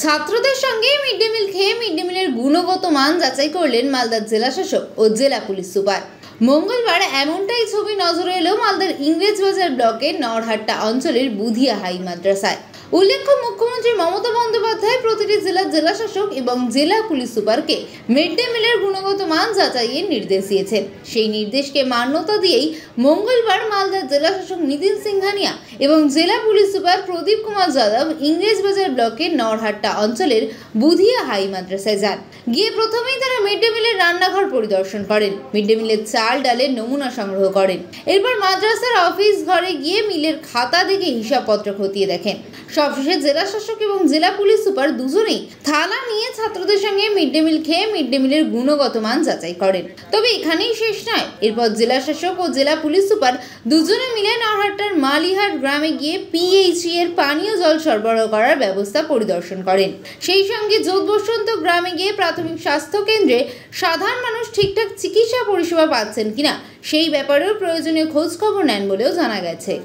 ছাত্রদের সঙ্গে mid day meal খেয়ে মিড ডে মিলের গুণগত মান যাচাই করলেন মালদার জেলা শাসক ও জেলা পুলিশ সুপার। মঙ্গলবার এমনটাই ছবি নজরে এলো মালদার ইংরেজবাজার ব্লকের নরহাট্টা অঞ্চলের বুধিয়া হাই মাদ্রাসায়। উল্লেখ্য, মুখ্যমন্ত্রী মমতা বন্দ্যোপাধ্যায় প্রতিটি জেলার জেলা শাসক এবং জেলা পুলিশ সুপারকে মিড ডে মিলের গুণগত মান যাচাইয়ের নির্দেশ দিয়েছেন। সেই নির্দেশকে মান্যতা দিয়েই মঙ্গলবার মালদার জেলা শাসক নিতিন সিংহানিয়া এবং জেলা পুলিশ সুপার প্রদীপ কুমার যাদব ইংরেজবাজার ব্লকের নরহাট্টা অঞ্চলের বুধিয়া হাই মাদ্রাসায় যান। গিয়ে প্রথমেই তারা মিড ডে মিলের রান্নাঘর পরিদর্শন করেন, মিড ডে মিলের চাল ডালের নমুনা সংগ্রহ করেন। এরপর মাদ্রাসার অফিস ঘরে গিয়ে মিলের খাতা দেখে হিসাবপত্র খতিয়ে দেখেন। সবশেষে জেলা শাসক এবং জেলা পুলিশ সুপার দুজনেই থালা নিয়ে ছাত্রদের সঙ্গে মিড ডে মিল খেয়ে মিড ডে মিলের গুণগত মান যাচাই করেন। তবে এখানেই শেষ নয়, এরপর জেলা শাসক ও জেলা পুলিশ সুপার দুজনে মিলে নরহাট্টার মালিহাট গ্রামে গিয়ে পিএইচই এর পানীয় জল সরবরাহ করার ব্যবস্থা পরিদর্শন করেন। সেই সঙ্গে যোধবসন্ত গ্রামে গিয়ে প্রাথমিক স্বাস্থ্য কেন্দ্রে সাধারণ মানুষ ঠিকঠাক চিকিৎসা পরিষেবা পাচ্ছেন কিনা সেই ব্যাপারেও প্রয়োজনীয় খোঁজ খবর নেন বলেও জানা গেছে।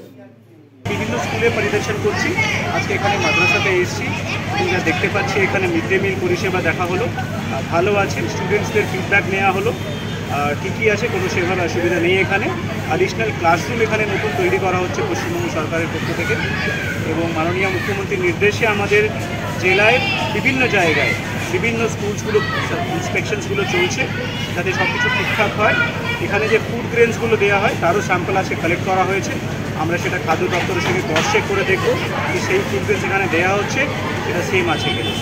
বিভিন্ন স্কুলে পরিদর্শন করছি, আজকে এখানে মাদ্রাসাতে এসেছি। আমরা দেখতে পাচ্ছি এখানে মিড ডে মিল পরিষেবা দেখা হলো, ভালো আছে। স্টুডেন্টসদের ফিডব্যাক নেওয়া হলো, ঠিকই আছে, কোনো সেভাবে অসুবিধা নেই। এখানে অ্যাডিশনাল ক্লাসরুম এখানে নতুন তৈরি করা হচ্ছে পশ্চিমবঙ্গ সরকারের পক্ষ থেকে, এবং মাননীয় মুখ্যমন্ত্রীর নির্দেশে আমাদের জেলায় বিভিন্ন জায়গায় বিভিন্ন স্কুলসগুলো ইন্সপেকশনসগুলো চলছে যাতে সব কিছু ঠিকঠাক হয়। এখানে যে ফুড গ্রেনসগুলো দেওয়া হয় তারও স্যাম্পল আছে, কালেক্ট করা হয়েছে। আমরা সেটা খাদ্য দপ্তরের সঙ্গে ক্রস চেক করে দেখব যে সেই ফুড গ্রেনস এখানে দেওয়া হচ্ছে সেটা সেম আছে কিনা।